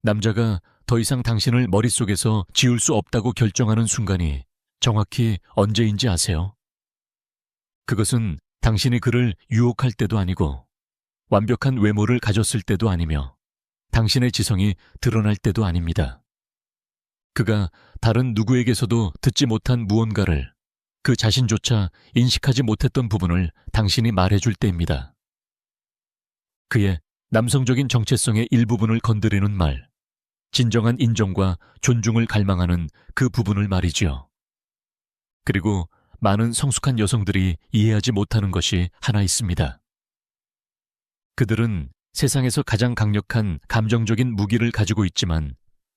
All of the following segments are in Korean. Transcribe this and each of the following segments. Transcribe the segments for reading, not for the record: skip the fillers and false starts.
남자가 더 이상 당신을 머릿속에서 지울 수 없다고 결정하는 순간이 정확히 언제인지 아세요? 그것은 당신이 그를 유혹할 때도 아니고 완벽한 외모를 가졌을 때도 아니며 당신의 지성이 드러날 때도 아닙니다. 그가 다른 누구에게서도 듣지 못한 무언가를, 그 자신조차 인식하지 못했던 부분을 당신이 말해줄 때입니다. 그의 남성적인 정체성의 일부분을 건드리는 말, 진정한 인정과 존중을 갈망하는 그 부분을 말이지요. 그리고 많은 성숙한 여성들이 이해하지 못하는 것이 하나 있습니다. 그들은 세상에서 가장 강력한 감정적인 무기를 가지고 있지만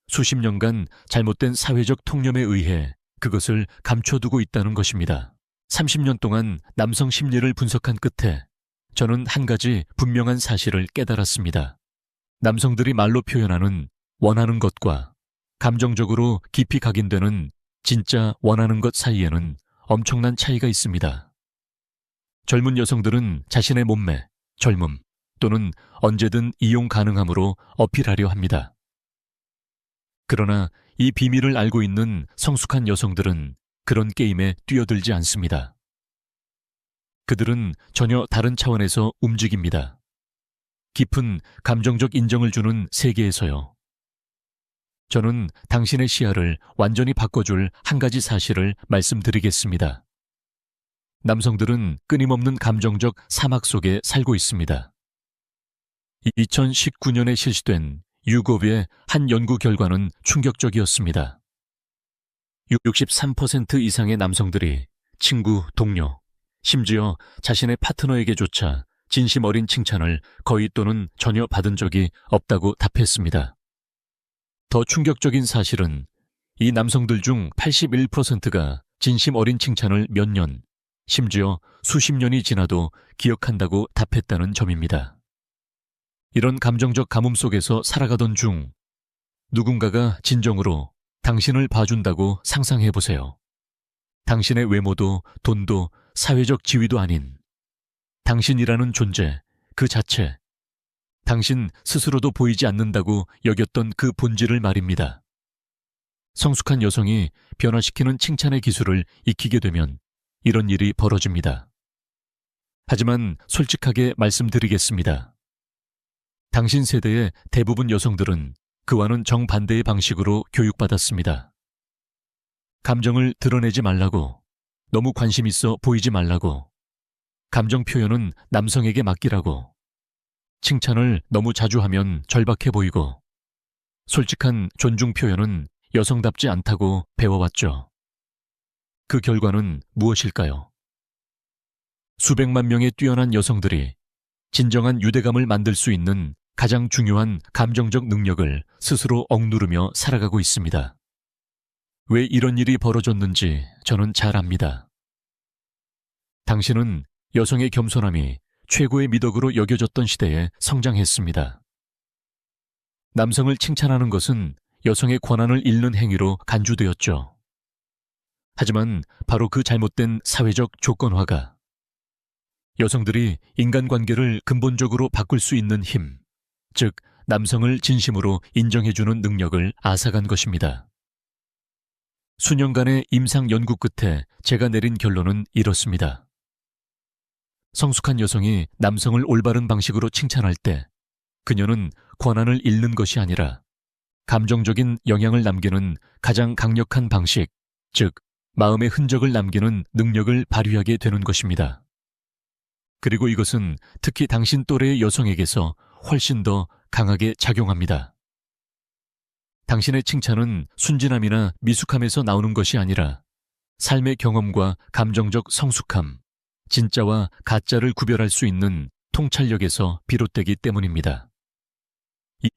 수십 년간 잘못된 사회적 통념에 의해 그것을 감춰두고 있다는 것입니다. 30년 동안 남성 심리를 분석한 끝에 저는 한 가지 분명한 사실을 깨달았습니다. 남성들이 말로 표현하는 원하는 것과 감정적으로 깊이 각인되는 진짜 원하는 것 사이에는 엄청난 차이가 있습니다. 젊은 여성들은 자신의 몸매, 젊음 또는 언제든 이용 가능함으로 어필하려 합니다. 그러나 이 비밀을 알고 있는 성숙한 여성들은 그런 게임에 뛰어들지 않습니다. 그들은 전혀 다른 차원에서 움직입니다. 깊은 감정적 인정을 주는 세계에서요. 저는 당신의 시야를 완전히 바꿔줄 한 가지 사실을 말씀드리겠습니다. 남성들은 끊임없는 감정적 사막 속에 살고 있습니다. 2019년에 실시된 유gov의 한 연구 결과는 충격적이었습니다. 63% 이상의 남성들이 친구, 동료, 심지어 자신의 파트너에게조차 진심 어린 칭찬을 거의 또는 전혀 받은 적이 없다고 답했습니다. 더 충격적인 사실은 이 남성들 중 81%가 진심 어린 칭찬을 몇 년, 심지어 수십 년이 지나도 기억한다고 답했다는 점입니다. 이런 감정적 가뭄 속에서 살아가던 중 누군가가 진정으로 당신을 봐준다고 상상해보세요. 당신의 외모도 돈도 사회적 지위도 아닌 당신이라는 존재 그 자체, 당신 스스로도 보이지 않는다고 여겼던 그 본질을 말입니다. 성숙한 여성이 변화시키는 칭찬의 기술을 익히게 되면 이런 일이 벌어집니다. 하지만 솔직하게 말씀드리겠습니다. 당신 세대의 대부분 여성들은 그와는 정반대의 방식으로 교육받았습니다. 감정을 드러내지 말라고, 너무 관심 있어 보이지 말라고, 감정 표현은 남성에게 맡기라고, 칭찬을 너무 자주 하면 절박해 보이고, 솔직한 존중 표현은 여성답지 않다고 배워왔죠. 그 결과는 무엇일까요? 수백만 명의 뛰어난 여성들이 진정한 유대감을 만들 수 있는 가장 중요한 감정적 능력을 스스로 억누르며 살아가고 있습니다. 왜 이런 일이 벌어졌는지 저는 잘 압니다. 당신은 여성의 겸손함이 최고의 미덕으로 여겨졌던 시대에 성장했습니다. 남성을 칭찬하는 것은 여성의 권한을 잃는 행위로 간주되었죠. 하지만 바로 그 잘못된 사회적 조건화가 여성들이 인간관계를 근본적으로 바꿀 수 있는 힘, 즉 남성을 진심으로 인정해주는 능력을 앗아간 것입니다. 수년간의 임상 연구 끝에 제가 내린 결론은 이렇습니다. 성숙한 여성이 남성을 올바른 방식으로 칭찬할 때 그녀는 권한을 잃는 것이 아니라 감정적인 영향을 남기는 가장 강력한 방식, 즉 마음의 흔적을 남기는 능력을 발휘하게 되는 것입니다. 그리고 이것은 특히 당신 또래의 여성에게서 훨씬 더 강하게 작용합니다. 당신의 칭찬은 순진함이나 미숙함에서 나오는 것이 아니라 삶의 경험과 감정적 성숙함, 진짜와 가짜를 구별할 수 있는 통찰력에서 비롯되기 때문입니다.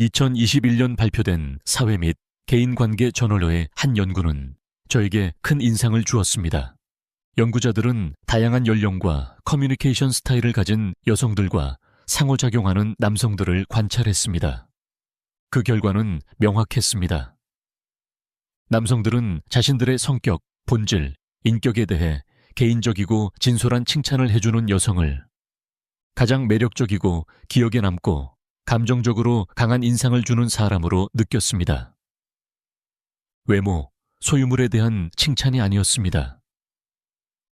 2021년 발표된 사회 및 개인관계 저널로의 한 연구는 저에게 큰 인상을 주었습니다. 연구자들은 다양한 연령과 커뮤니케이션 스타일을 가진 여성들과 상호작용하는 남성들을 관찰했습니다. 그 결과는 명확했습니다. 남성들은 자신들의 성격, 본질, 인격에 대해 개인적이고 진솔한 칭찬을 해주는 여성을 가장 매력적이고 기억에 남고 감정적으로 강한 인상을 주는 사람으로 느꼈습니다. 외모, 소유물에 대한 칭찬이 아니었습니다.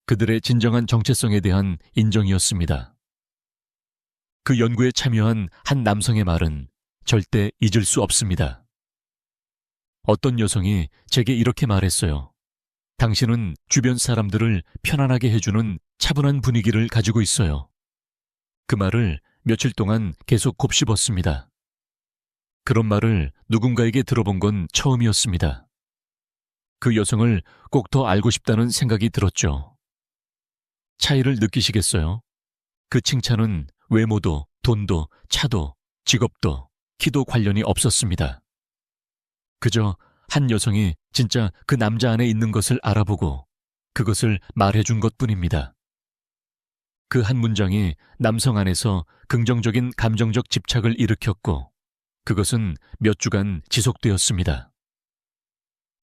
그들의 진정한 정체성에 대한 인정이었습니다. 그 연구에 참여한 한 남성의 말은 절대 잊을 수 없습니다. 어떤 여성이 제게 이렇게 말했어요. 당신은 주변 사람들을 편안하게 해주는 차분한 분위기를 가지고 있어요. 그 말을 며칠 동안 계속 곱씹었습니다. 그런 말을 누군가에게 들어본 건 처음이었습니다. 그 여성을 꼭 더 알고 싶다는 생각이 들었죠. 차이를 느끼시겠어요? 그 칭찬은 외모도, 돈도, 차도, 직업도, 키도 관련이 없었습니다. 그저 한 여성이 진짜 그 남자 안에 있는 것을 알아보고 그것을 말해준 것뿐입니다. 그 한 문장이 남성 안에서 긍정적인 감정적 집착을 일으켰고 그것은 몇 주간 지속되었습니다.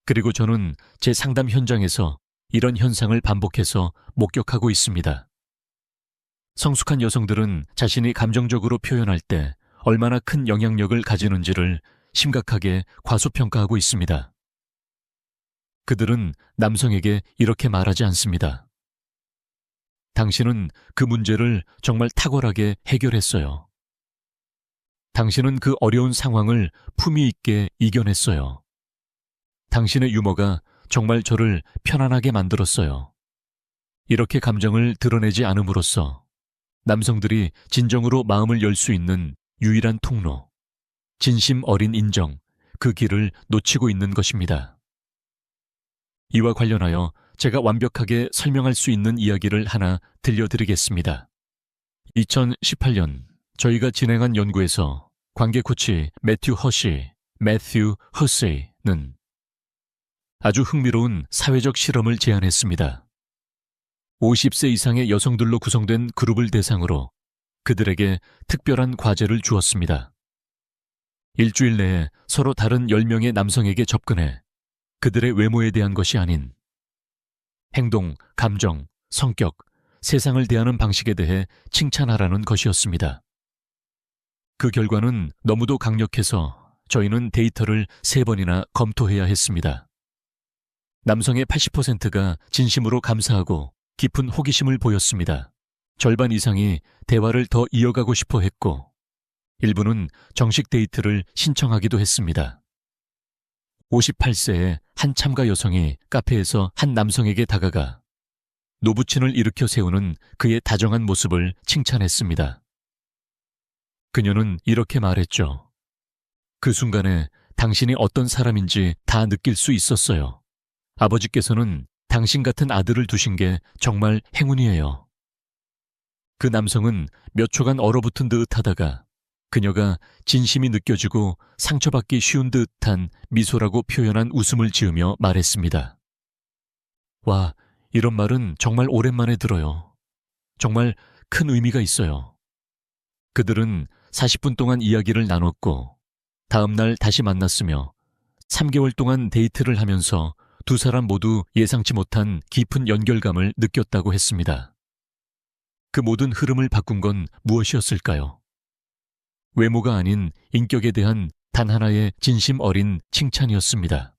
그리고 저는 제 상담 현장에서 이런 현상을 반복해서 목격하고 있습니다. 성숙한 여성들은 자신이 감정적으로 표현할 때 얼마나 큰 영향력을 가지는지를 심각하게 과소평가하고 있습니다. 그들은 남성에게 이렇게 말하지 않습니다. 당신은 그 문제를 정말 탁월하게 해결했어요. 당신은 그 어려운 상황을 품위 있게 이겨냈어요. 당신의 유머가 정말 저를 편안하게 만들었어요. 이렇게 감정을 드러내지 않음으로써 남성들이 진정으로 마음을 열 수 있는 유일한 통로, 진심 어린 인정, 그 길을 놓치고 있는 것입니다. 이와 관련하여 제가 완벽하게 설명할 수 있는 이야기를 하나 들려드리겠습니다. 2018년 저희가 진행한 연구에서 관계 코치 매튜 허세이는 아주 흥미로운 사회적 실험을 제안했습니다. 50세 이상의 여성들로 구성된 그룹을 대상으로 그들에게 특별한 과제를 주었습니다. 일주일 내에 서로 다른 10명의 남성에게 접근해 그들의 외모에 대한 것이 아닌 행동, 감정, 성격, 세상을 대하는 방식에 대해 칭찬하라는 것이었습니다. 그 결과는 너무도 강력해서 저희는 데이터를 3번이나 검토해야 했습니다. 남성의 80%가 진심으로 감사하고 깊은 호기심을 보였습니다. 절반 이상이 대화를 더 이어가고 싶어 했고 일부는 정식 데이트를 신청하기도 했습니다. 58세의 한 참가 여성이 카페에서 한 남성에게 다가가 노부친을 일으켜 세우는 그의 다정한 모습을 칭찬했습니다. 그녀는 이렇게 말했죠. 그 순간에 당신이 어떤 사람인지 다 느낄 수 있었어요. 아버지께서는 당신 같은 아들을 두신 게 정말 행운이에요. 그 남성은 몇 초간 얼어붙은 듯 하다가 그녀가 진심이 느껴지고 상처받기 쉬운 듯한 미소라고 표현한 웃음을 지으며 말했습니다. 와, 이런 말은 정말 오랜만에 들어요. 정말 큰 의미가 있어요. 그들은 40분 동안 이야기를 나눴고 다음 날 다시 만났으며 3개월 동안 데이트를 하면서 두 사람 모두 예상치 못한 깊은 연결감을 느꼈다고 했습니다. 그 모든 흐름을 바꾼 건 무엇이었을까요? 외모가 아닌 인격에 대한 단 하나의 진심 어린 칭찬이었습니다.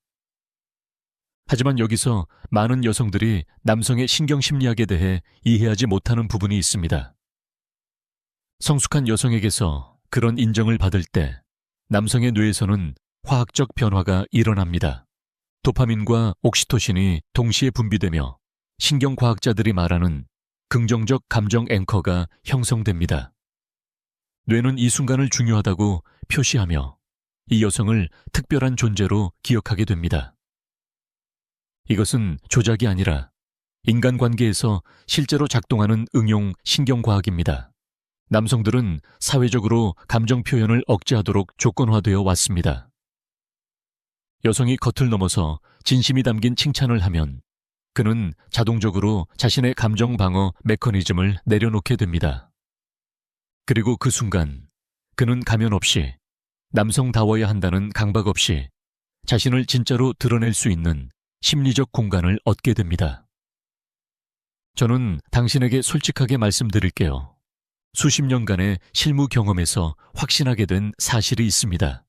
하지만 여기서 많은 여성들이 남성의 신경심리학에 대해 이해하지 못하는 부분이 있습니다. 성숙한 여성에게서 그런 인정을 받을 때 남성의 뇌에서는 화학적 변화가 일어납니다. 도파민과 옥시토신이 동시에 분비되며 신경과학자들이 말하는 긍정적 감정 앵커가 형성됩니다. 뇌는 이 순간을 중요하다고 표시하며 이 여성을 특별한 존재로 기억하게 됩니다. 이것은 조작이 아니라 인간관계에서 실제로 작동하는 응용 신경과학입니다. 남성들은 사회적으로 감정 표현을 억제하도록 조건화되어 왔습니다. 여성이 겉을 넘어서 진심이 담긴 칭찬을 하면 그는 자동적으로 자신의 감정 방어 메커니즘을 내려놓게 됩니다. 그리고 그 순간 그는 가면 없이 남성다워야 한다는 강박 없이 자신을 진짜로 드러낼 수 있는 심리적 공간을 얻게 됩니다. 저는 당신에게 솔직하게 말씀드릴게요. 수십 년간의 실무 경험에서 확신하게 된 사실이 있습니다.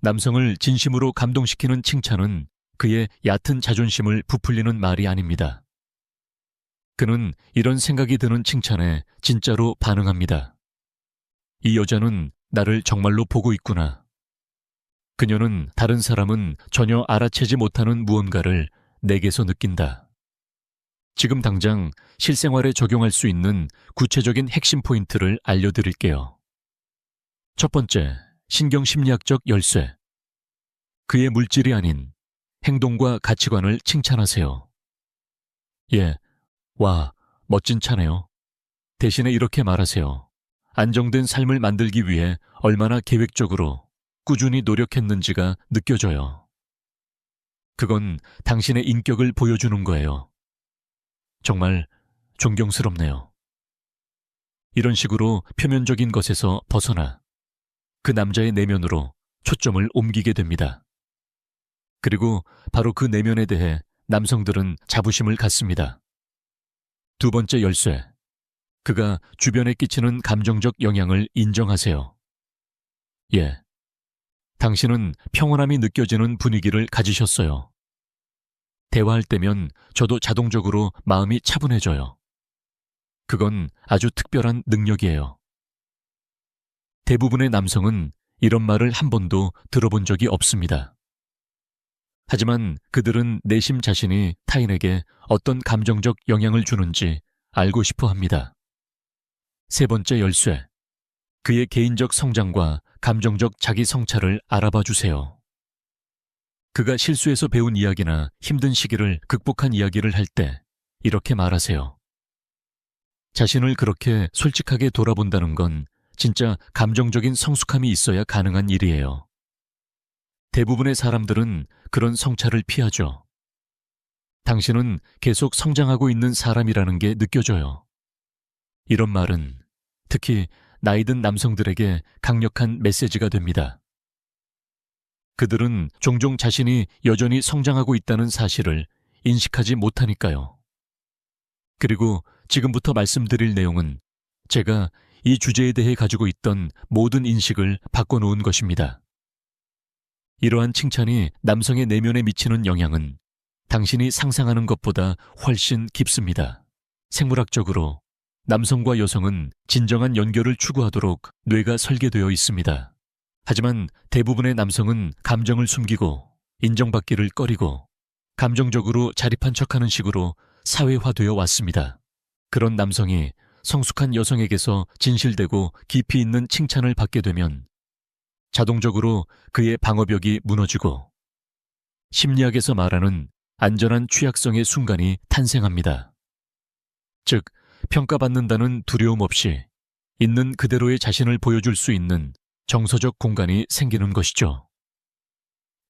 남성을 진심으로 감동시키는 칭찬은 그의 얕은 자존심을 부풀리는 말이 아닙니다. 그는 이런 생각이 드는 칭찬에 진짜로 반응합니다. 이 여자는 나를 정말로 보고 있구나. 그녀는 다른 사람은 전혀 알아채지 못하는 무언가를 내게서 느낀다. 지금 당장 실생활에 적용할 수 있는 구체적인 핵심 포인트를 알려드릴게요. 첫 번째, 신경심리학적 열쇠. 그의 물질이 아닌 행동과 가치관을 칭찬하세요. 예, 와, 멋진 차네요. 대신에 이렇게 말하세요. 안정된 삶을 만들기 위해 얼마나 계획적으로 꾸준히 노력했는지가 느껴져요. 그건 당신의 인격을 보여주는 거예요. 정말 존경스럽네요. 이런 식으로 표면적인 것에서 벗어나 그 남자의 내면으로 초점을 옮기게 됩니다. 그리고 바로 그 내면에 대해 남성들은 자부심을 갖습니다. 두 번째 열쇠. 그가 주변에 끼치는 감정적 영향을 인정하세요. 예. 당신은 평온함이 느껴지는 분위기를 가지셨어요. 대화할 때면 저도 자동적으로 마음이 차분해져요. 그건 아주 특별한 능력이에요. 대부분의 남성은 이런 말을 한 번도 들어본 적이 없습니다. 하지만 그들은 내심 자신이 타인에게 어떤 감정적 영향을 주는지 알고 싶어 합니다. 세 번째 열쇠. 그의 개인적 성장과 감정적 자기 성찰을 알아봐 주세요. 그가 실수에서 배운 이야기나 힘든 시기를 극복한 이야기를 할 때 이렇게 말하세요. 자신을 그렇게 솔직하게 돌아본다는 건 진짜 감정적인 성숙함이 있어야 가능한 일이에요. 대부분의 사람들은 그런 성찰을 피하죠. 당신은 계속 성장하고 있는 사람이라는 게 느껴져요. 이런 말은 특히 나이 든 남성들에게 강력한 메시지가 됩니다. 그들은 종종 자신이 여전히 성장하고 있다는 사실을 인식하지 못하니까요. 그리고 지금부터 말씀드릴 내용은 제가 이 주제에 대해 가지고 있던 모든 인식을 바꿔놓은 것입니다. 이러한 칭찬이 남성의 내면에 미치는 영향은 당신이 상상하는 것보다 훨씬 깊습니다. 생물학적으로 남성과 여성은 진정한 연결을 추구하도록 뇌가 설계되어 있습니다. 하지만 대부분의 남성은 감정을 숨기고 인정받기를 꺼리고 감정적으로 자립한 척하는 식으로 사회화되어 왔습니다. 그런 남성이 성숙한 여성에게서 진실되고 깊이 있는 칭찬을 받게 되면 자동적으로 그의 방어벽이 무너지고 심리학에서 말하는 안전한 취약성의 순간이 탄생합니다. 즉, 평가받는다는 두려움 없이 있는 그대로의 자신을 보여줄 수 있는 정서적 공간이 생기는 것이죠.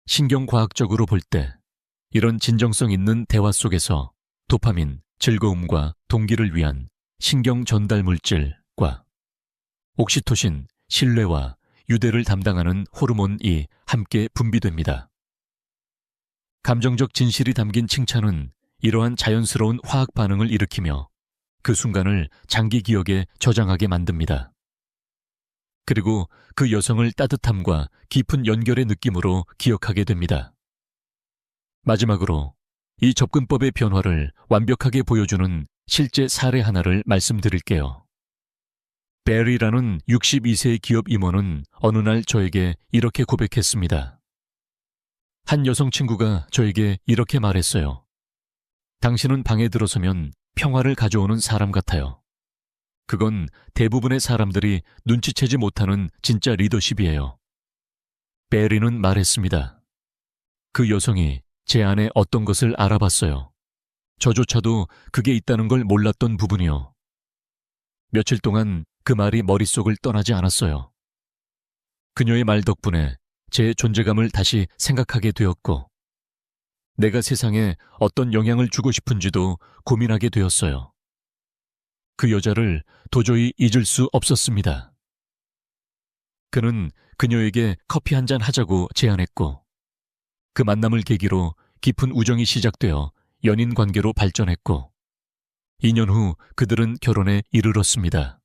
신경과학적으로 볼 때 이런 진정성 있는 대화 속에서 도파민, 즐거움과 동기를 위한 신경 전달 물질과 옥시토신, 신뢰와 유대를 담당하는 호르몬이 함께 분비됩니다. 감정적 진실이 담긴 칭찬은 이러한 자연스러운 화학 반응을 일으키며 그 순간을 장기 기억에 저장하게 만듭니다. 그리고 그 여성을 따뜻함과 깊은 연결의 느낌으로 기억하게 됩니다. 마지막으로 이 접근법의 변화를 완벽하게 보여주는 실제 사례 하나를 말씀드릴게요. 베리라는 62세의 기업 임원은 어느 날 저에게 이렇게 고백했습니다. 한 여성 친구가 저에게 이렇게 말했어요. 당신은 방에 들어서면 평화를 가져오는 사람 같아요. 그건 대부분의 사람들이 눈치채지 못하는 진짜 리더십이에요. 베리는 말했습니다. 그 여성이 제 안에 어떤 것을 알아봤어요. 저조차도 그게 있다는 걸 몰랐던 부분이요. 며칠 동안 그 말이 머릿속을 떠나지 않았어요. 그녀의 말 덕분에 제 존재감을 다시 생각하게 되었고, 내가 세상에 어떤 영향을 주고 싶은지도 고민하게 되었어요. 그 여자를 도저히 잊을 수 없었습니다. 그는 그녀에게 커피 한 잔 하자고 제안했고, 그 만남을 계기로 깊은 우정이 시작되어 연인 관계로 발전했고, 2년 후 그들은 결혼에 이르렀습니다.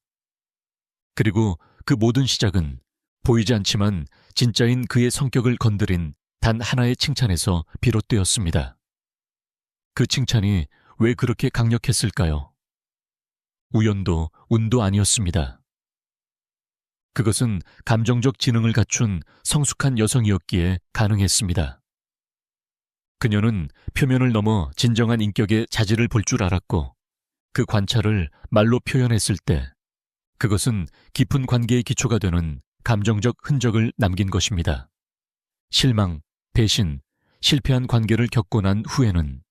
그리고 그 모든 시작은 보이지 않지만 진짜인 그의 성격을 건드린 단 하나의 칭찬에서 비롯되었습니다. 그 칭찬이 왜 그렇게 강력했을까요? 우연도 운도 아니었습니다. 그것은 감정적 지능을 갖춘 성숙한 여성이었기에 가능했습니다. 그녀는 표면을 넘어 진정한 인격의 자질을 볼 줄 알았고 그 관찰을 말로 표현했을 때 그것은 깊은 관계의 기초가 되는 감정적 흔적을 남긴 것입니다. 실망, 배신, 실패한 관계를 겪고 난 후에는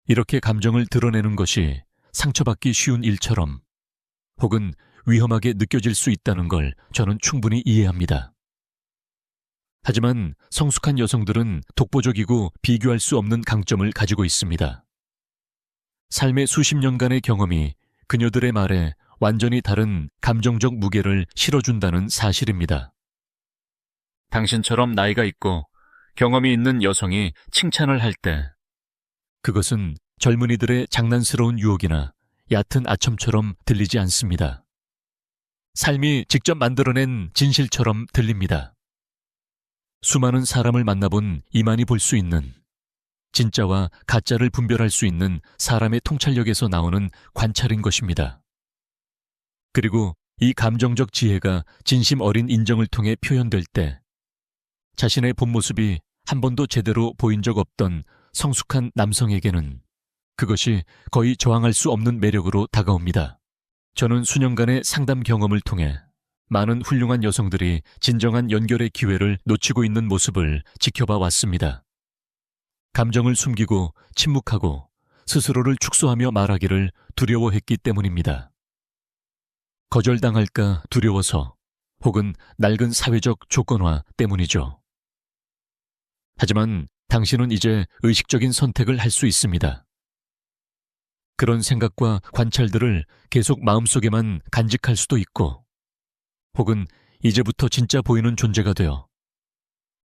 이렇게 감정을 드러내는 것이 상처받기 쉬운 일처럼 혹은 위험하게 느껴질 수 있다는 걸 저는 충분히 이해합니다. 하지만 성숙한 여성들은 독보적이고 비교할 수 없는 강점을 가지고 있습니다. 삶의 수십 년간의 경험이 그녀들의 말에 완전히 다른 감정적 무게를 실어준다는 사실입니다. 당신처럼 나이가 있고 경험이 있는 여성이 칭찬을 할 때 그것은 젊은이들의 장난스러운 유혹이나 얕은 아첨처럼 들리지 않습니다. 삶이 직접 만들어낸 진실처럼 들립니다. 수많은 사람을 만나본 이만이 볼 수 있는 진짜와 가짜를 분별할 수 있는 사람의 통찰력에서 나오는 관찰인 것입니다. 그리고 이 감정적 지혜가 진심 어린 인정을 통해 표현될 때 자신의 본 모습이 한 번도 제대로 보인 적 없던 성숙한 남성에게는 그것이 거의 저항할 수 없는 매력으로 다가옵니다. 저는 수년간의 상담 경험을 통해 많은 훌륭한 여성들이 진정한 연결의 기회를 놓치고 있는 모습을 지켜봐 왔습니다. 감정을 숨기고 침묵하고 스스로를 축소하며 말하기를 두려워했기 때문입니다. 거절당할까 두려워서 혹은 낡은 사회적 조건화 때문이죠. 하지만 당신은 이제 의식적인 선택을 할 수 있습니다. 그런 생각과 관찰들을 계속 마음속에만 간직할 수도 있고 혹은 이제부터 진짜 보이는 존재가 되어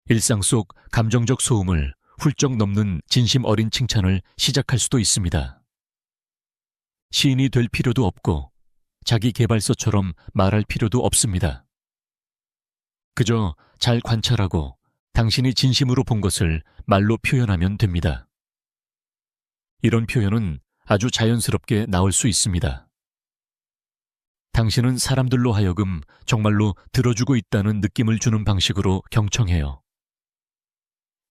일상 속 감정적 소음을 훌쩍 넘는 진심 어린 칭찬을 시작할 수도 있습니다. 시인이 될 필요도 없고 자기 개발서처럼 말할 필요도 없습니다. 그저 잘 관찰하고 당신이 진심으로 본 것을 말로 표현하면 됩니다. 이런 표현은 아주 자연스럽게 나올 수 있습니다. 당신은 사람들로 하여금 정말로 들어주고 있다는 느낌을 주는 방식으로 경청해요.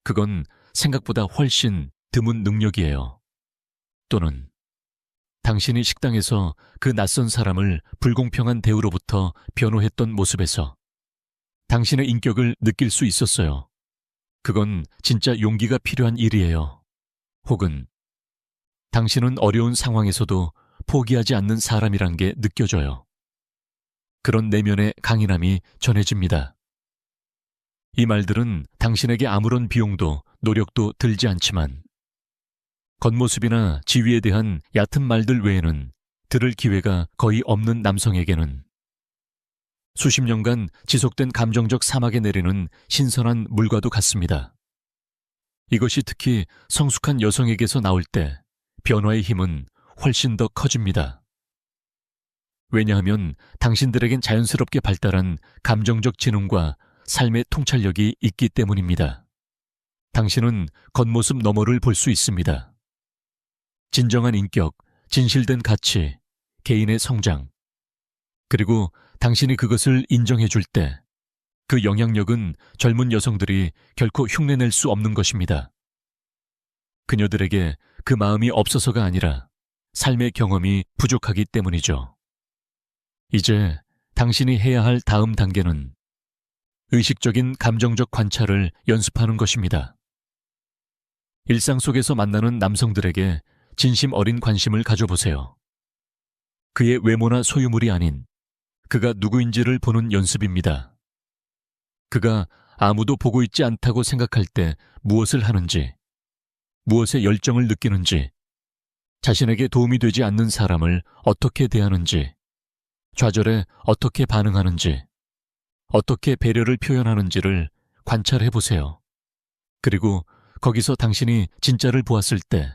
그건 생각보다 훨씬 드문 능력이에요. 또는 당신이 식당에서 그 낯선 사람을 불공평한 대우로부터 변호했던 모습에서 당신의 인격을 느낄 수 있었어요. 그건 진짜 용기가 필요한 일이에요. 혹은 당신은 어려운 상황에서도 포기하지 않는 사람이란 게 느껴져요. 그런 내면의 강인함이 전해집니다. 이 말들은 당신에게 아무런 비용도 노력도 들지 않지만 겉모습이나 지위에 대한 얕은 말들 외에는 들을 기회가 거의 없는 남성에게는 수십 년간 지속된 감정적 사막에 내리는 신선한 물과도 같습니다. 이것이 특히 성숙한 여성에게서 나올 때 변화의 힘은 훨씬 더 커집니다. 왜냐하면 당신들에겐 자연스럽게 발달한 감정적 지능과 삶의 통찰력이 있기 때문입니다. 당신은 겉모습 너머를 볼 수 있습니다. 진정한 인격, 진실된 가치, 개인의 성장, 그리고 당신이 그것을 인정해 줄 때 그 영향력은 젊은 여성들이 결코 흉내낼 수 없는 것입니다. 그녀들에게 그 마음이 없어서가 아니라 삶의 경험이 부족하기 때문이죠. 이제 당신이 해야 할 다음 단계는 의식적인 감정적 관찰을 연습하는 것입니다. 일상 속에서 만나는 남성들에게 진심 어린 관심을 가져보세요. 그의 외모나 소유물이 아닌 그가 누구인지를 보는 연습입니다. 그가 아무도 보고 있지 않다고 생각할 때 무엇을 하는지, 무엇에 열정을 느끼는지, 자신에게 도움이 되지 않는 사람을 어떻게 대하는지, 좌절에 어떻게 반응하는지, 어떻게 배려를 표현하는지를 관찰해 보세요. 그리고 거기서 당신이 진짜를 보았을 때,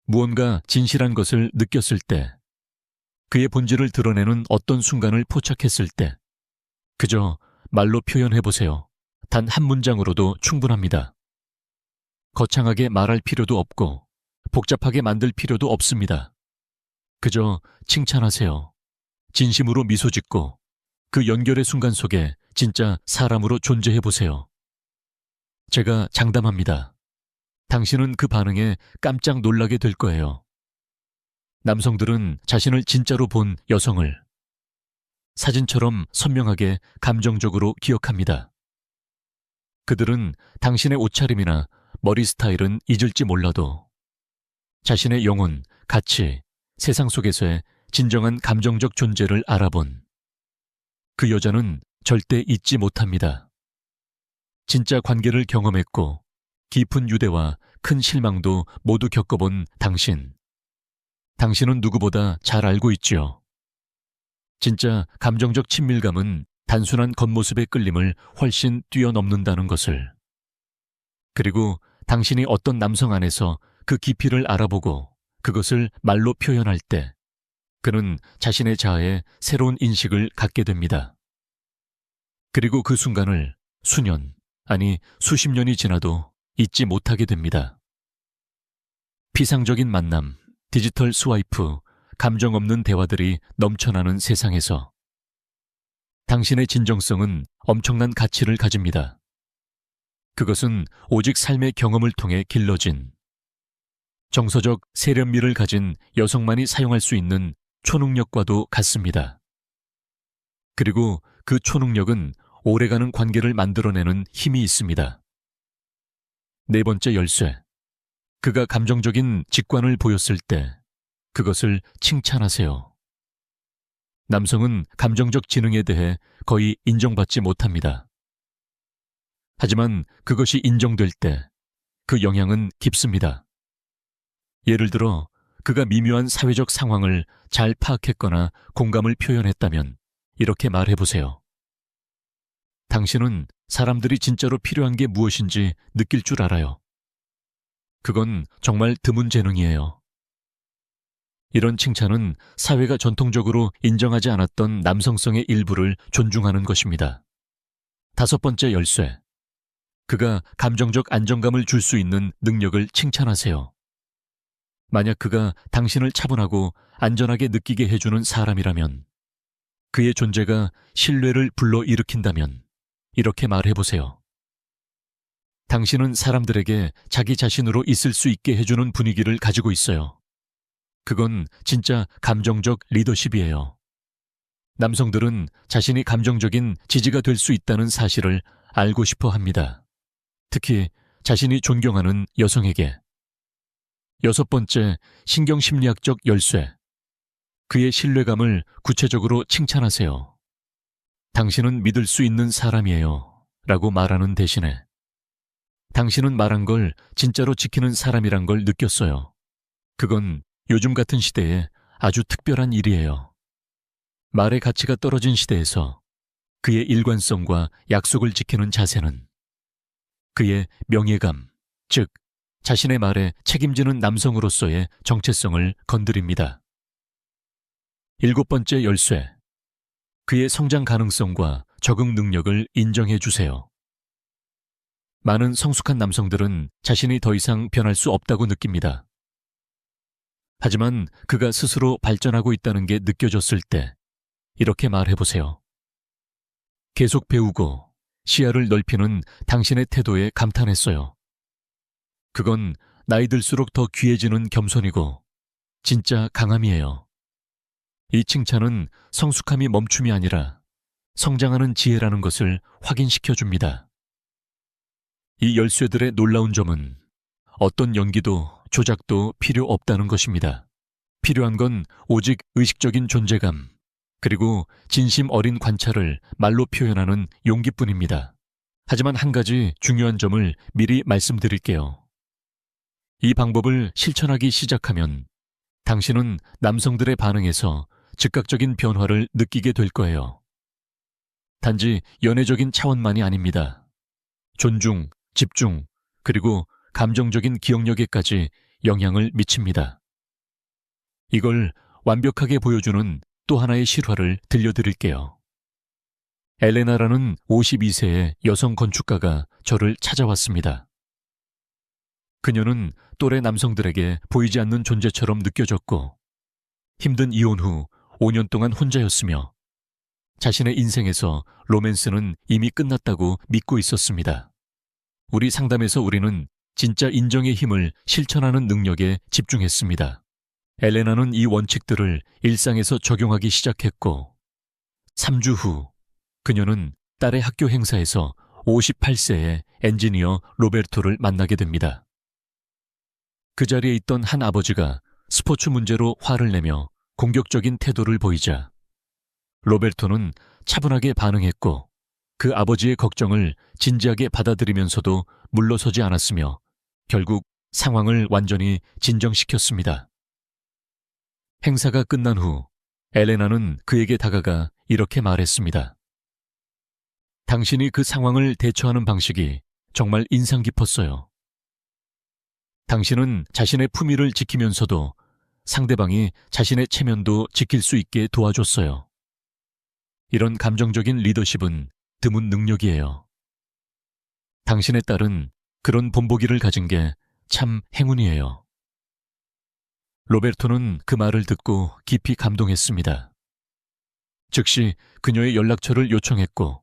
무언가 진실한 것을 느꼈을 때, 그의 본질을 드러내는 어떤 순간을 포착했을 때 그저 말로 표현해보세요. 단 한 문장으로도 충분합니다. 거창하게 말할 필요도 없고 복잡하게 만들 필요도 없습니다. 그저 칭찬하세요. 진심으로 미소 짓고 그 연결의 순간 속에 진짜 사람으로 존재해보세요. 제가 장담합니다. 당신은 그 반응에 깜짝 놀라게 될 거예요. 남성들은 자신을 진짜로 본 여성을 사진처럼 선명하게 감정적으로 기억합니다. 그들은 당신의 옷차림이나 머리 스타일은 잊을지 몰라도 자신의 영혼, 가치, 세상 속에서의 진정한 감정적 존재를 알아본 그 여자는 절대 잊지 못합니다. 진짜 관계를 경험했고 깊은 유대와 큰 실망도 모두 겪어본 당신은 누구보다 잘 알고 있지요. 진짜 감정적 친밀감은 단순한 겉모습의 끌림을 훨씬 뛰어넘는다는 것을. 그리고 당신이 어떤 남성 안에서 그 깊이를 알아보고 그것을 말로 표현할 때 그는 자신의 자아에 새로운 인식을 갖게 됩니다. 그리고 그 순간을 수년, 아니 수십 년이 지나도 잊지 못하게 됩니다. 피상적인 만남, 디지털 스와이프, 감정 없는 대화들이 넘쳐나는 세상에서 당신의 진정성은 엄청난 가치를 가집니다. 그것은 오직 삶의 경험을 통해 길러진 정서적 세련미를 가진 여성만이 사용할 수 있는 초능력과도 같습니다. 그리고 그 초능력은 오래가는 관계를 만들어내는 힘이 있습니다. 네 번째 열쇠. 그가 감정적인 직관을 보였을 때 그것을 칭찬하세요. 남성은 감정적 지능에 대해 거의 인정받지 못합니다. 하지만 그것이 인정될 때 그 영향은 깊습니다. 예를 들어 그가 미묘한 사회적 상황을 잘 파악했거나 공감을 표현했다면 이렇게 말해보세요. 당신은 사람들이 진짜로 필요한 게 무엇인지 느낄 줄 알아요. 그건 정말 드문 재능이에요. 이런 칭찬은 사회가 전통적으로 인정하지 않았던 남성성의 일부를 존중하는 것입니다. 다섯 번째 열쇠. 그가 감정적 안정감을 줄 수 있는 능력을 칭찬하세요. 만약 그가 당신을 차분하고 안전하게 느끼게 해주는 사람이라면, 그의 존재가 신뢰를 불러일으킨다면 이렇게 말해보세요. 당신은 사람들에게 자기 자신으로 있을 수 있게 해주는 분위기를 가지고 있어요. 그건 진짜 감정적 리더십이에요. 남성들은 자신이 감정적인 지지가 될 수 있다는 사실을 알고 싶어 합니다. 특히 자신이 존경하는 여성에게. 여섯 번째, 신경심리학적 열쇠. 그의 신뢰감을 구체적으로 칭찬하세요. 당신은 믿을 수 있는 사람이에요. 라고 말하는 대신에 당신은 말한 걸 진짜로 지키는 사람이란 걸 느꼈어요. 그건 요즘 같은 시대에 아주 특별한 일이에요. 말의 가치가 떨어진 시대에서 그의 일관성과 약속을 지키는 자세는 그의 명예감, 즉 자신의 말에 책임지는 남성으로서의 정체성을 건드립니다. 일곱 번째 열쇠. 그의 성장 가능성과 적응 능력을 인정해 주세요. 많은 성숙한 남성들은 자신이 더 이상 변할 수 없다고 느낍니다. 하지만 그가 스스로 발전하고 있다는 게 느껴졌을 때 이렇게 말해보세요. 계속 배우고 시야를 넓히는 당신의 태도에 감탄했어요. 그건 나이 들수록 더 귀해지는 겸손이고 진짜 강함이에요. 이 칭찬은 성숙함이 멈춤이 아니라 성장하는 지혜라는 것을 확인시켜줍니다. 이 열쇠들의 놀라운 점은 어떤 연기도 조작도 필요 없다는 것입니다. 필요한 건 오직 의식적인 존재감, 그리고 진심 어린 관찰을 말로 표현하는 용기뿐입니다. 하지만 한 가지 중요한 점을 미리 말씀드릴게요. 이 방법을 실천하기 시작하면 당신은 남성들의 반응에서 즉각적인 변화를 느끼게 될 거예요. 단지 연애적인 차원만이 아닙니다. 존중, 집중, 그리고 감정적인 기억력에까지 영향을 미칩니다. 이걸 완벽하게 보여주는 또 하나의 실화를 들려드릴게요. 엘레나라는 52세의 여성 건축가가 저를 찾아왔습니다. 그녀는 또래 남성들에게 보이지 않는 존재처럼 느껴졌고 힘든 이혼 후 5년 동안 혼자였으며 자신의 인생에서 로맨스는 이미 끝났다고 믿고 있었습니다. 우리 상담에서 우리는 진짜 인정의 힘을 실천하는 능력에 집중했습니다. 엘레나는 이 원칙들을 일상에서 적용하기 시작했고 3주 후 그녀는 딸의 학교 행사에서 58세의 엔지니어 로베르토를 만나게 됩니다. 그 자리에 있던 한 아버지가 스포츠 문제로 화를 내며 공격적인 태도를 보이자 로베르토는 차분하게 반응했고 그 아버지의 걱정을 진지하게 받아들이면서도 물러서지 않았으며 결국 상황을 완전히 진정시켰습니다. 행사가 끝난 후 엘레나는 그에게 다가가 이렇게 말했습니다. 당신이 그 상황을 대처하는 방식이 정말 인상 깊었어요. 당신은 자신의 품위를 지키면서도 상대방이 자신의 체면도 지킬 수 있게 도와줬어요. 이런 감정적인 리더십은 드문 능력이에요. 당신의 딸은 그런 본보기를 가진 게 참 행운이에요. 로베르토는 그 말을 듣고 깊이 감동했습니다. 즉시 그녀의 연락처를 요청했고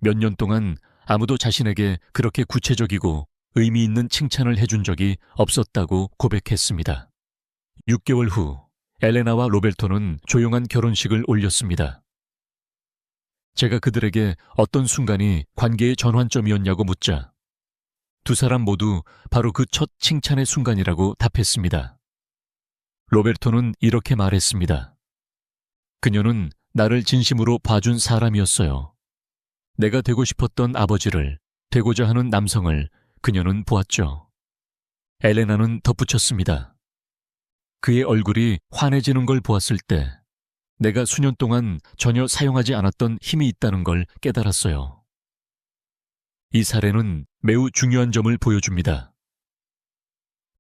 몇 년 동안 아무도 자신에게 그렇게 구체적이고 의미 있는 칭찬을 해준 적이 없었다고 고백했습니다. 6개월 후 엘레나와 로베르토는 조용한 결혼식을 올렸습니다. 제가 그들에게 어떤 순간이 관계의 전환점이었냐고 묻자 두 사람 모두 바로 그 첫 칭찬의 순간이라고 답했습니다. 로베르토는 이렇게 말했습니다. 그녀는 나를 진심으로 봐준 사람이었어요. 내가 되고 싶었던 아버지를, 되고자 하는 남성을 그녀는 보았죠. 엘레나는 덧붙였습니다. 그의 얼굴이 환해지는 걸 보았을 때 내가 수년 동안 전혀 사용하지 않았던 힘이 있다는 걸 깨달았어요. 이 사례는 매우 중요한 점을 보여줍니다.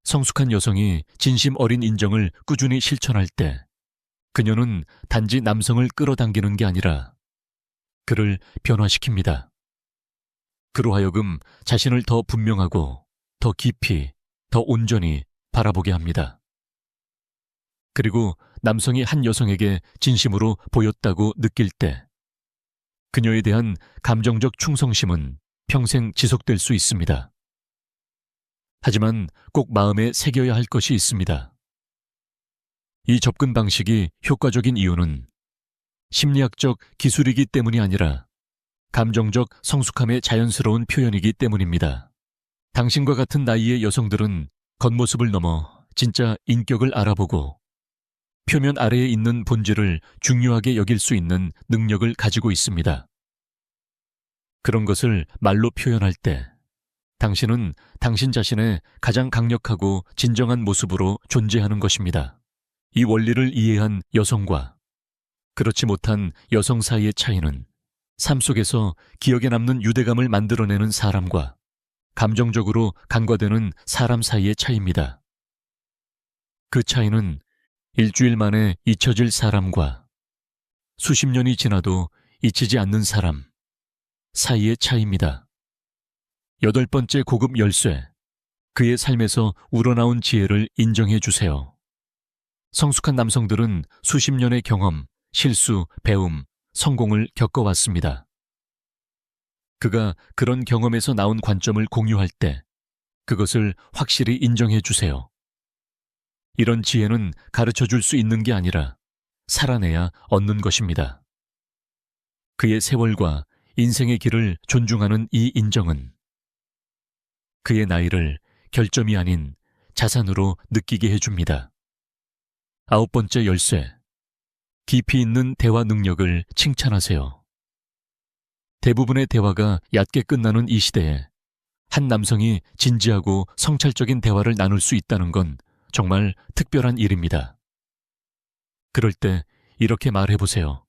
성숙한 여성이 진심 어린 인정을 꾸준히 실천할 때 그녀는 단지 남성을 끌어당기는 게 아니라 그를 변화시킵니다. 그로 하여금 자신을 더 분명하고 더 깊이, 더 온전히 바라보게 합니다. 그리고 남성이 한 여성에게 진심으로 보였다고 느낄 때 그녀에 대한 감정적 충성심은 평생 지속될 수 있습니다. 하지만 꼭 마음에 새겨야 할 것이 있습니다. 이 접근 방식이 효과적인 이유는 심리학적 기술이기 때문이 아니라 감정적 성숙함의 자연스러운 표현이기 때문입니다. 당신과 같은 나이의 여성들은 겉모습을 넘어 진짜 인격을 알아보고 표면 아래에 있는 본질을 중요하게 여길 수 있는 능력을 가지고 있습니다. 그런 것을 말로 표현할 때 당신은 당신 자신의 가장 강력하고 진정한 모습으로 존재하는 것입니다. 이 원리를 이해한 여성과 그렇지 못한 여성 사이의 차이는 삶 속에서 기억에 남는 유대감을 만들어내는 사람과 감정적으로 간과되는 사람 사이의 차이입니다. 그 차이는 일주일 만에 잊혀질 사람과 수십 년이 지나도 잊히지 않는 사람 사이의 차이입니다. 8번째 고급 열쇠, 그의 삶에서 우러나온 지혜를 인정해 주세요. 성숙한 남성들은 수십 년의 경험, 실수, 배움, 성공을 겪어왔습니다. 그가 그런 경험에서 나온 관점을 공유할 때 그것을 확실히 인정해 주세요. 이런 지혜는 가르쳐 줄 수 있는 게 아니라 살아내야 얻는 것입니다. 그의 세월과 인생의 길을 존중하는 이 인정은 그의 나이를 결점이 아닌 자산으로 느끼게 해줍니다. 9번째 열쇠, 깊이 있는 대화 능력을 칭찬하세요. 대부분의 대화가 얕게 끝나는 이 시대에 한 남성이 진지하고 성찰적인 대화를 나눌 수 있다는 건 정말 특별한 일입니다. 그럴 때 이렇게 말해보세요.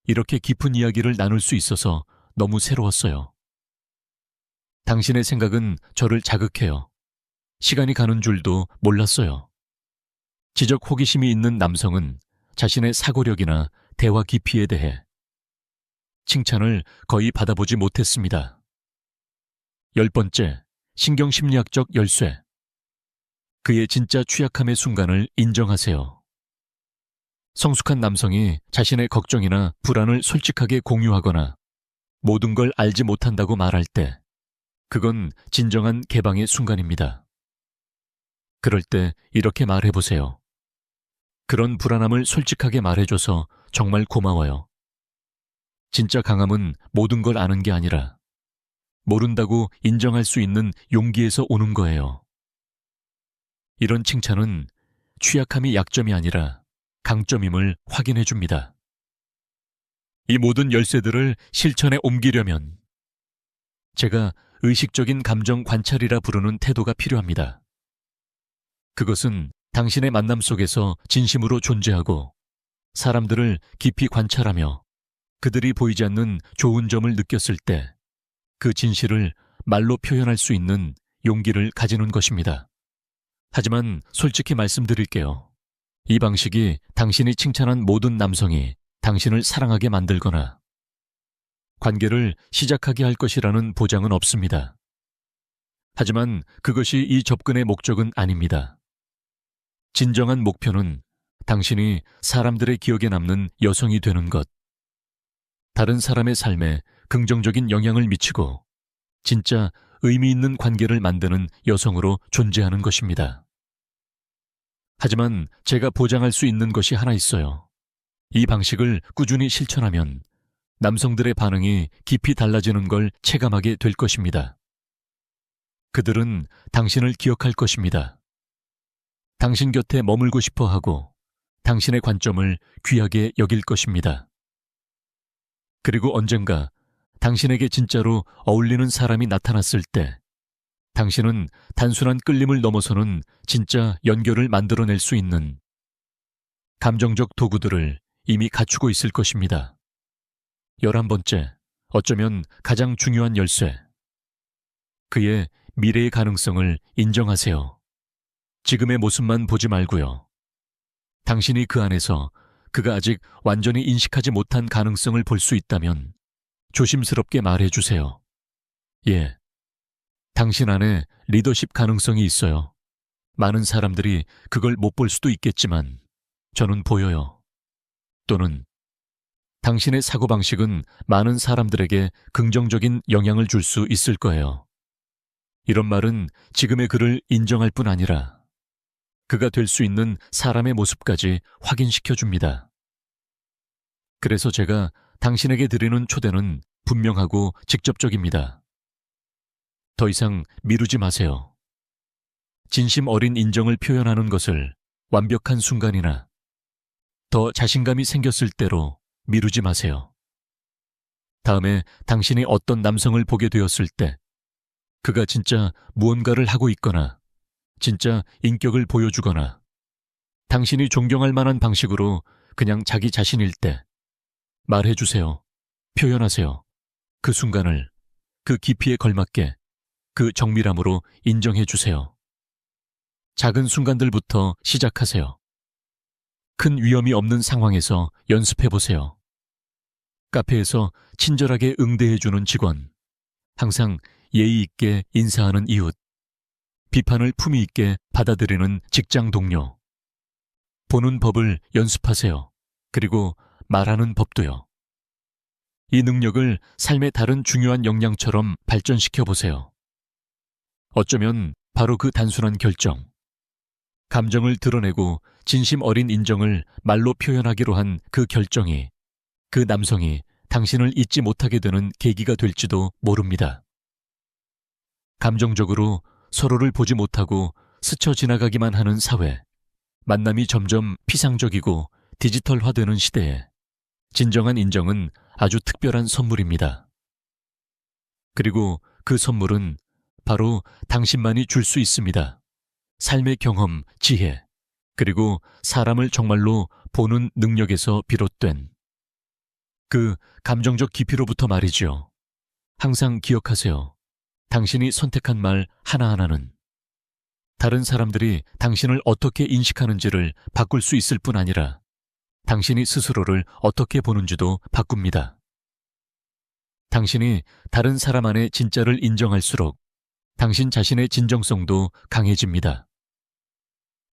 이렇게 깊은 이야기를 나눌 수 있어서 너무 새로웠어요. 당신의 생각은 저를 자극해요. 시간이 가는 줄도 몰랐어요. 지적 호기심이 있는 남성은 자신의 사고력이나 대화 깊이에 대해 칭찬을 거의 받아보지 못했습니다. 10번째, 신경심리학적 열쇠. 그의 진짜 취약함의 순간을 인정하세요. 성숙한 남성이 자신의 걱정이나 불안을 솔직하게 공유하거나 모든 걸 알지 못한다고 말할 때, 그건 진정한 개방의 순간입니다. 그럴 때 이렇게 말해보세요. 그런 불안함을 솔직하게 말해줘서 정말 고마워요. 진짜 강함은 모든 걸 아는 게 아니라 모른다고 인정할 수 있는 용기에서 오는 거예요. 이런 칭찬은 취약함이 약점이 아니라 강점임을 확인해 줍니다. 이 모든 열쇠들을 실천에 옮기려면 제가 의식적인 감정 관찰이라 부르는 태도가 필요합니다. 그것은 당신의 만남 속에서 진심으로 존재하고 사람들을 깊이 관찰하며 그들이 보이지 않는 좋은 점을 느꼈을 때 그 진실을 말로 표현할 수 있는 용기를 가지는 것입니다. 하지만 솔직히 말씀드릴게요. 이 방식이 당신이 칭찬한 모든 남성이 당신을 사랑하게 만들거나 관계를 시작하게 할 것이라는 보장은 없습니다. 하지만 그것이 이 접근의 목적은 아닙니다. 진정한 목표는 당신이 사람들의 기억에 남는 여성이 되는 것, 다른 사람의 삶에 긍정적인 영향을 미치고 진짜 의미 있는 관계를 만드는 여성으로 존재하는 것입니다. 하지만 제가 보장할 수 있는 것이 하나 있어요. 이 방식을 꾸준히 실천하면 남성들의 반응이 깊이 달라지는 걸 체감하게 될 것입니다. 그들은 당신을 기억할 것입니다. 당신 곁에 머물고 싶어 하고 당신의 관점을 귀하게 여길 것입니다. 그리고 언젠가 당신에게 진짜로 어울리는 사람이 나타났을 때 당신은 단순한 끌림을 넘어서는 진짜 연결을 만들어낼 수 있는 감정적 도구들을 이미 갖추고 있을 것입니다. 11번째, 어쩌면 가장 중요한 열쇠. 그의 미래의 가능성을 인정하세요. 지금의 모습만 보지 말고요. 당신이 그 안에서 그가 아직 완전히 인식하지 못한 가능성을 볼 수 있다면 조심스럽게 말해주세요. 예, 당신 안에 리더십 가능성이 있어요. 많은 사람들이 그걸 못 볼 수도 있겠지만 저는 보여요. 또는 당신의 사고방식은 많은 사람들에게 긍정적인 영향을 줄 수 있을 거예요. 이런 말은 지금의 그를 인정할 뿐 아니라 그가 될 수 있는 사람의 모습까지 확인시켜 줍니다. 그래서 제가 당신에게 드리는 초대는 분명하고 직접적입니다. 더 이상 미루지 마세요. 진심 어린 인정을 표현하는 것을 완벽한 순간이나 더 자신감이 생겼을 때로 미루지 마세요. 다음에 당신이 어떤 남성을 보게 되었을 때 그가 진짜 무언가를 하고 있거나 진짜 인격을 보여주거나 당신이 존경할 만한 방식으로 그냥 자기 자신일 때 말해주세요. 표현하세요. 그 순간을 그 깊이에 걸맞게 그 정밀함으로 인정해주세요. 작은 순간들부터 시작하세요. 큰 위험이 없는 상황에서 연습해보세요. 카페에서 친절하게 응대해주는 직원, 항상 예의 있게 인사하는 이웃, 비판을 품위 있게 받아들이는 직장 동료. 보는 법을 연습하세요. 그리고 말하는 법도요. 이 능력을 삶의 다른 중요한 역량처럼 발전시켜 보세요. 어쩌면 바로 그 단순한 결정, 감정을 드러내고 진심 어린 인정을 말로 표현하기로 한 그 결정이 그 남성이 당신을 잊지 못하게 되는 계기가 될지도 모릅니다. 감정적으로 서로를 보지 못하고 스쳐 지나가기만 하는 사회, 만남이 점점 피상적이고 디지털화되는 시대에 진정한 인정은 아주 특별한 선물입니다. 그리고 그 선물은 바로 당신만이 줄 수 있습니다. 삶의 경험, 지혜, 그리고 사람을 정말로 보는 능력에서 비롯된 그 감정적 깊이로부터 말이죠. 항상 기억하세요. 당신이 선택한 말 하나하나는 다른 사람들이 당신을 어떻게 인식하는지를 바꿀 수 있을 뿐 아니라 당신이 스스로를 어떻게 보는지도 바꿉니다. 당신이 다른 사람 안의 진짜를 인정할수록 당신 자신의 진정성도 강해집니다.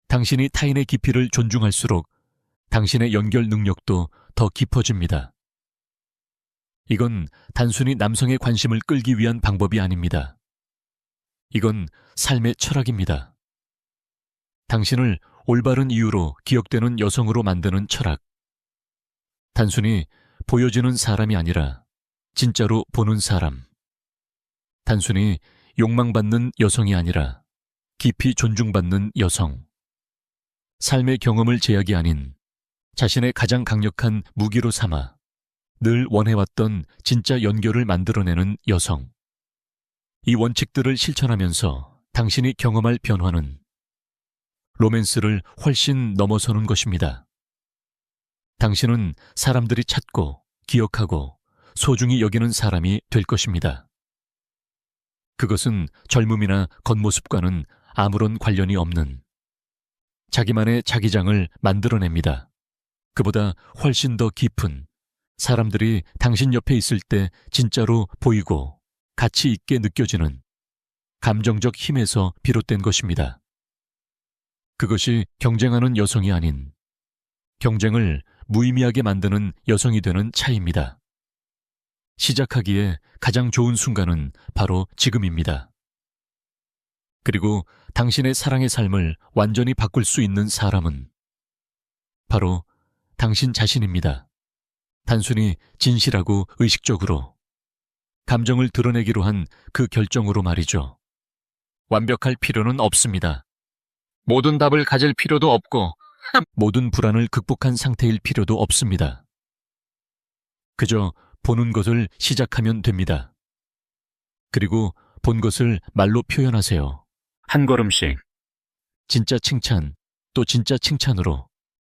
당신이 타인의 깊이를 존중할수록 당신의 연결 능력도 더 깊어집니다. 이건 단순히 남성의 관심을 끌기 위한 방법이 아닙니다. 이건 삶의 철학입니다. 당신을 올바른 이유로 기억되는 여성으로 만드는 철학. 단순히 보여지는 사람이 아니라 진짜로 보는 사람. 단순히 욕망받는 여성이 아니라 깊이 존중받는 여성. 삶의 경험을 제약이 아닌 자신의 가장 강력한 무기로 삼아 늘 원해왔던 진짜 연결을 만들어내는 여성. 이 원칙들을 실천하면서 당신이 경험할 변화는 로맨스를 훨씬 넘어서는 것입니다. 당신은 사람들이 찾고 기억하고 소중히 여기는 사람이 될 것입니다. 그것은 젊음이나 겉모습과는 아무런 관련이 없는 자기만의 자기장을 만들어냅니다. 그보다 훨씬 더 깊은 사람들이 당신 옆에 있을 때 진짜로 보이고 가치 있게 느껴지는 감정적 힘에서 비롯된 것입니다. 그것이 경쟁하는 여성이 아닌 경쟁을 무의미하게 만드는 여성이 되는 차이입니다. 시작하기에 가장 좋은 순간은 바로 지금입니다. 그리고 당신의 사랑의 삶을 완전히 바꿀 수 있는 사람은 바로 당신 자신입니다. 단순히 진실하고 의식적으로 감정을 드러내기로 한 그 결정으로 말이죠. 완벽할 필요는 없습니다. 모든 답을 가질 필요도 없고 모든 불안을 극복한 상태일 필요도 없습니다. 그저 보는 것을 시작하면 됩니다. 그리고 본 것을 말로 표현하세요. 한 걸음씩. 진짜 칭찬, 또 진짜 칭찬으로